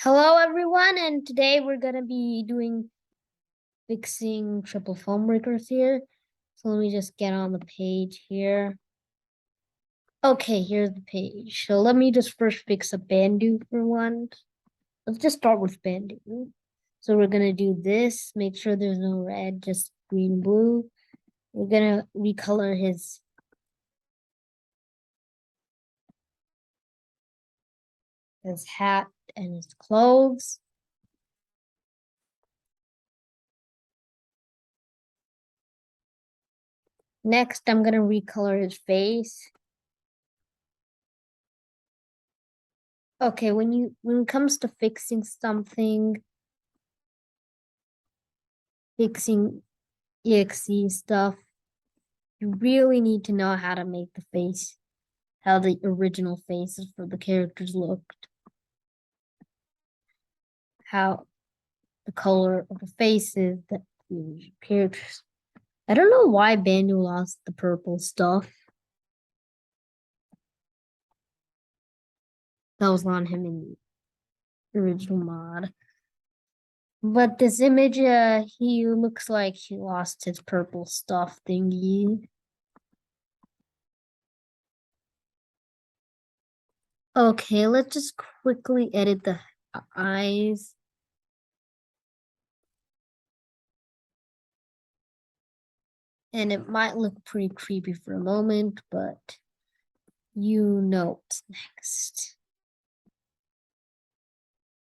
Hello everyone, and today we're gonna be fixing triple Phonebrakers here. So let me just get on the page here. Okay, here's the page. So let me just first fix a Bandu for one. Let's just start with Bandu. So we're gonna do this, make sure there's no red, just green and blue. We're gonna recolor his hat and his clothes. Next, I'm gonna recolor his face. Okay, when it comes to fixing something, fixing EXE stuff, you really need to know how to make the face, how the original faces for the characters looked, how the color of the faces that the characters. I don't know why Bandu lost the purple stuff that was on him in the original mod. But this image, he looks like he lost his purple stuff thingy. Okay, let's just quickly edit the eyes. And it might look pretty creepy for a moment, but you know what's next.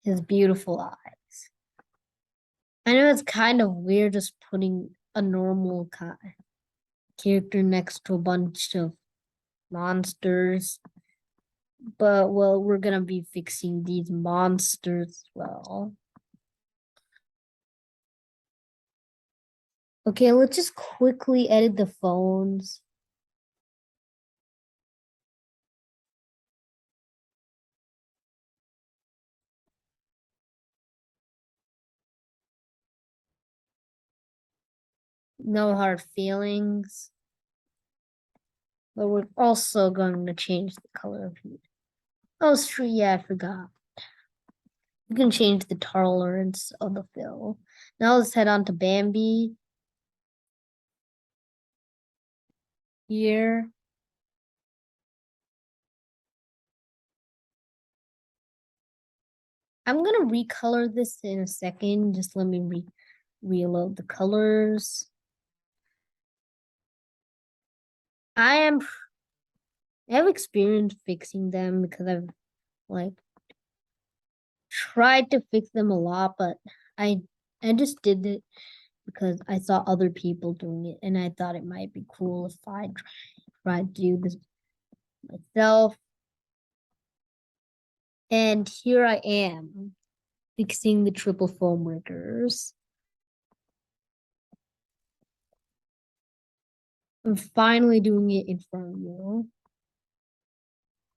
His beautiful eyes. I know it's kind of weird just putting a normal character next to a bunch of monsters, but well, we're gonna be fixing these monsters as well. Okay, let's just quickly edit the phones. No hard feelings. But we're also going to change the color of it. Oh, sure, yeah, I forgot. You can change the tolerance of the fill. Now let's head on to Bambi. Here. I'm gonna recolor this in a second. Just let me reload the colors. I have experience fixing them because I've like tried to fix them a lot, but I I just did it because I saw other people doing it and I thought it might be cool if I tried to do this myself. And here I am fixing the triple Phonebrakers. I'm finally doing it in front of you.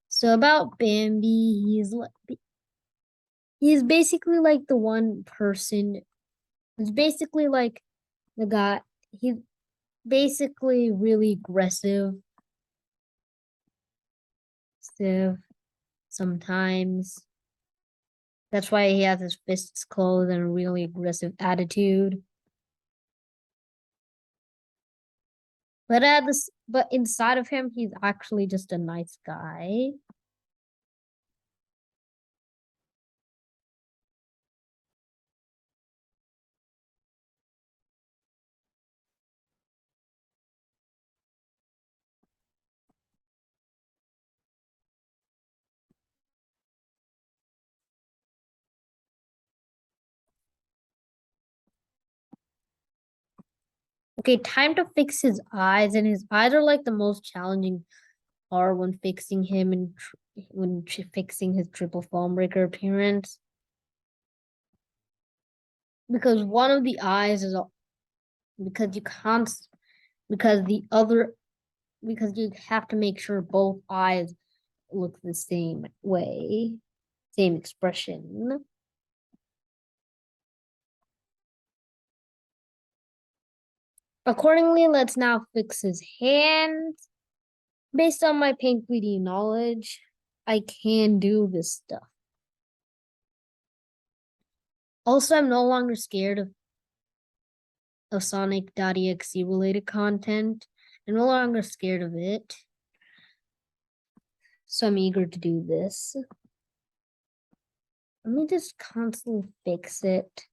So about Bambi, he's basically like the one person. He's basically like the guy. He's basically really aggressive, stiff sometimes. That's why he has his fists closed and a really aggressive attitude. But inside of him, he's actually just a nice guy. Okay, time to fix his eyes, and his eyes are like the most challenging part when fixing him and fixing his triple Phonebreaker appearance. Because one of the eyes is because you can't because the other because you have to make sure both eyes look the same way, same expression. Accordingly, let's now fix his hands. Based on my paint 3D knowledge, I can do this stuff. Also, I'm no longer scared of Sonic.exe related content. I'm no longer scared of it. So I'm eager to do this. Let me just constantly fix it.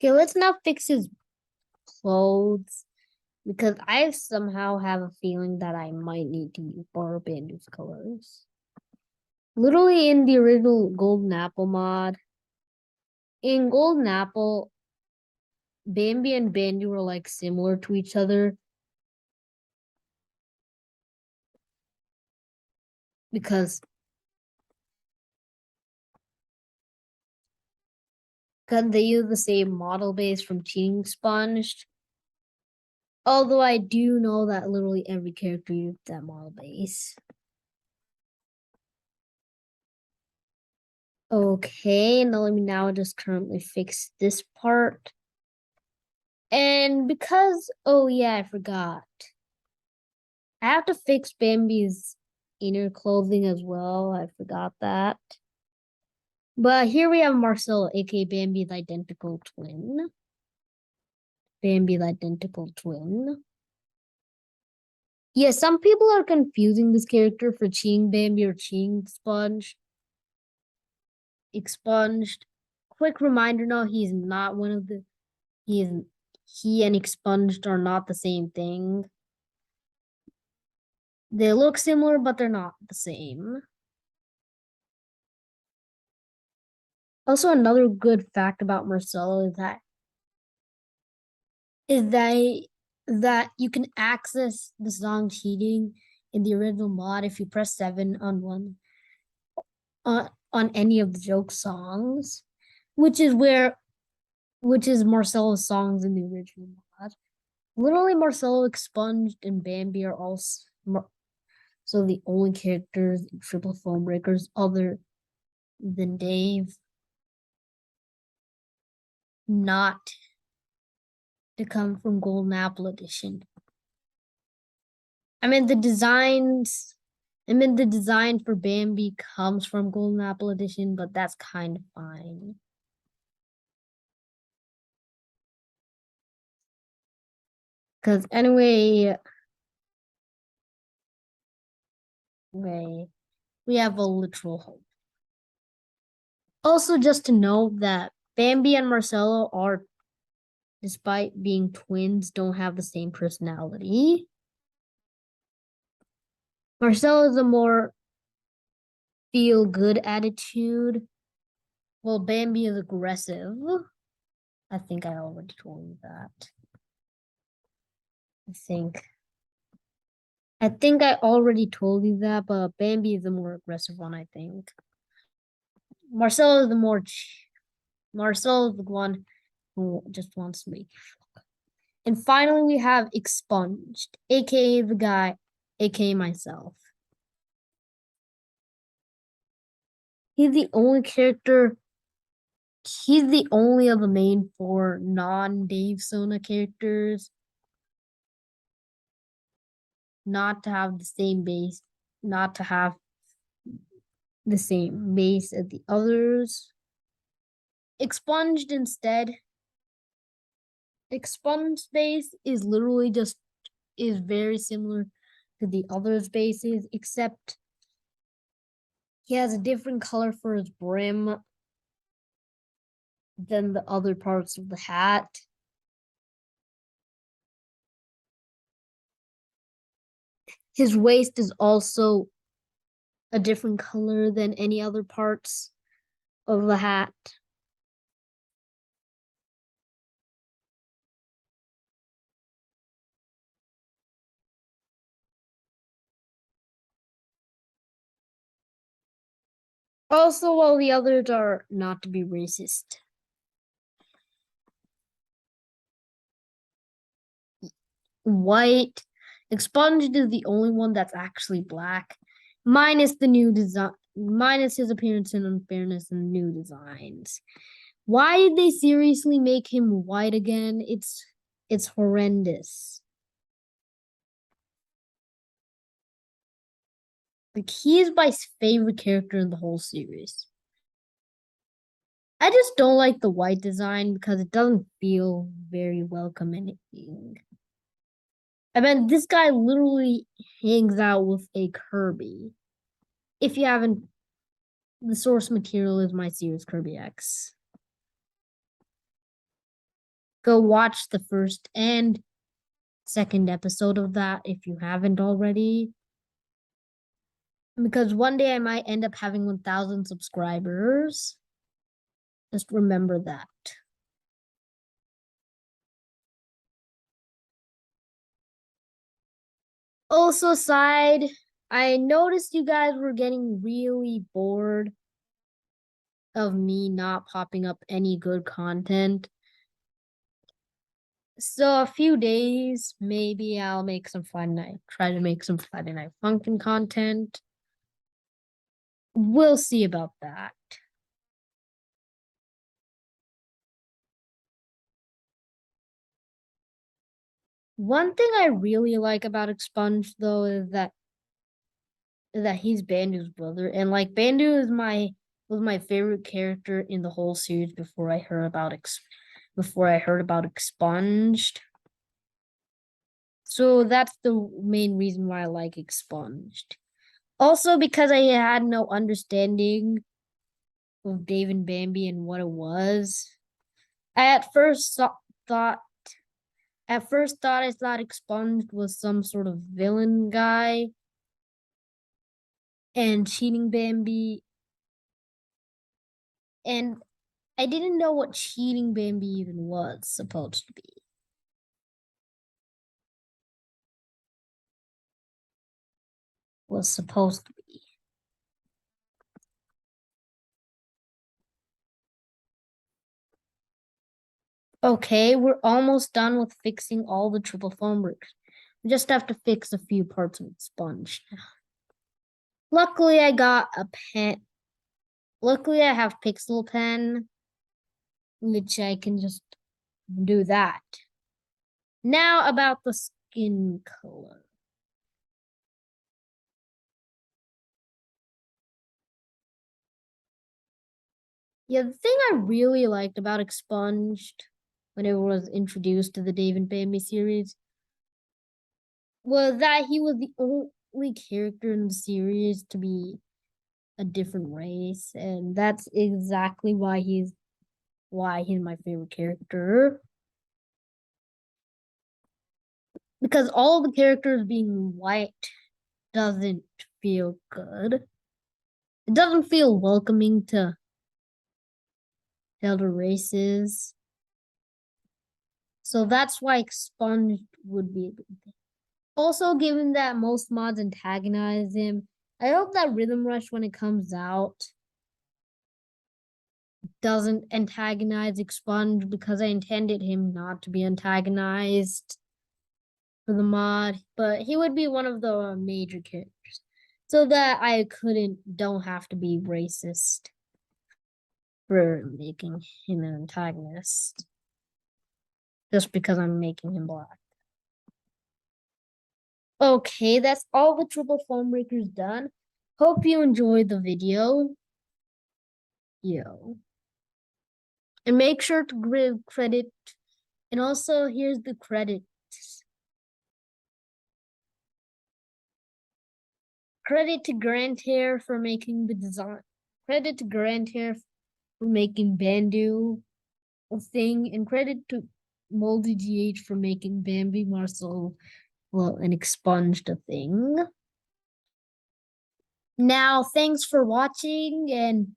Okay, let's now fix his clothes because I somehow have a feeling that I might need to borrow Bandu's colors. Literally in the original Golden Apple mod, in Golden Apple, Bambi and Bandu were like similar to each other because they use the same model base from Cheating Sponge. Although I do know that literally every character used that model base. Okay, now let me now just currently fix this part. And because, oh yeah, I forgot. I have to fix Bambi's inner clothing as well. I forgot that. But here we have Marcelo, aka Bambi's identical twin. Bambi's identical twin. Yeah, some people are confusing this character for Cheating Bambi or Cheating Sponge. Expunged. Quick reminder no, he's not one of the he and expunged are not the same thing. They look similar, but they're not the same. Also, another good fact about Marcelo is that you can access the song Cheating in the original mod if you press 7 on one on any of the joke songs, which is Marcelo's songs in the original mod. Literally, Marcelo, Expunged, and Bambi are all so the only characters in Triple Phonebrakers other than Dave not to come from Golden Apple Edition. I mean the design for Bambi comes from Golden Apple Edition, but that's kind of fine. Because anyway, we have a literal hope. Also, just to note that Bambi and Marcelo are, despite being twins, don't have the same personality. Marcelo is a more feel good attitude, while Bambi is aggressive. I think I already told you that. I think I already told you that, but Bambi is the more aggressive one, I think. Marcelo is Marcelo is the one who just wants me. And finally, we have Expunged, aka the guy, aka myself. He's the only character. He's the only of the main 4 non-Dave Sona characters not to have the same base, not to have the same base as the others. Expunged instead. Expunged base is literally is very similar to the others' bases, except he has a different color for his brim than the other parts of the hat. His waist is also a different color than any other parts of the hat. Also, while the others are not to be racist. White. Expunged is the only one that's actually black, minus the new design, minus his appearance and unfairness and new designs. Why did they seriously make him white again? It's It's horrendous. Like, he is my favorite character in the whole series. I just don't like the white design because it doesn't feel very welcoming. I mean, this guy literally hangs out with a Kirby. If you haven't, the source material is my series Kirby X. Go watch the first and second episode of that if you haven't already. Because one day I might end up having 1,000 subscribers. Just remember that. Also, aside, I noticed you guys were getting really bored of me not popping up any good content. So a few days, maybe I'll make some try to make some Friday Night Funkin' content. We'll see about that. One thing I really like about Expunge though is that he's Bandu's brother, and like Bandu is my was my favorite character in the whole series before I heard about Expunged. So that's the main reason why I like Expunged. Also because I had no understanding of Dave and Bambi and what it was. I thought I thought Expunged was some sort of villain guy and cheating Bambi, and I didn't know what cheating Bambi even was supposed to be. Was supposed to be. Okay, we're almost done with fixing all the triple foam bricks. We just have to fix a few parts of the sponge now. Luckily, I got a pen. Luckily, I have pixel pen, which I can just do that. Now about the skin color. Yeah, the thing I really liked about Expunged when it was introduced to the Dave and Bambi series was that he was the only character in the series to be a different race, and that's exactly why he's my favorite character. Because all the characters being white doesn't feel good. It doesn't feel welcoming to other races. So that's why Expunged would be a good thing. Also, given that most mods antagonize him, I hope that Rhythm Rush, when it comes out, doesn't antagonize Expunge because I intended him not to be antagonized for the mod, but he would be one of the major characters. So that I don't have to be racist for making him an antagonist. Just because I'm making him black. Okay, that's all the triple Phonebrakers done. Hope you enjoyed the video. Yo. And make sure to give credit. And also, here's the credits. Credit to Grant Hair for making the design. Credit to Grant Hair for making Bandu a thing. And credit to Moldy GH for making Bambi Marcel, well, and Expunged a thing. Now, thanks for watching, and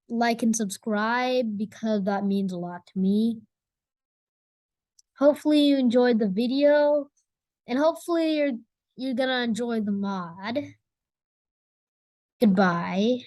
like and subscribe because that means a lot to me. Hopefully you enjoyed the video, and hopefully you're gonna enjoy the mod. Goodbye.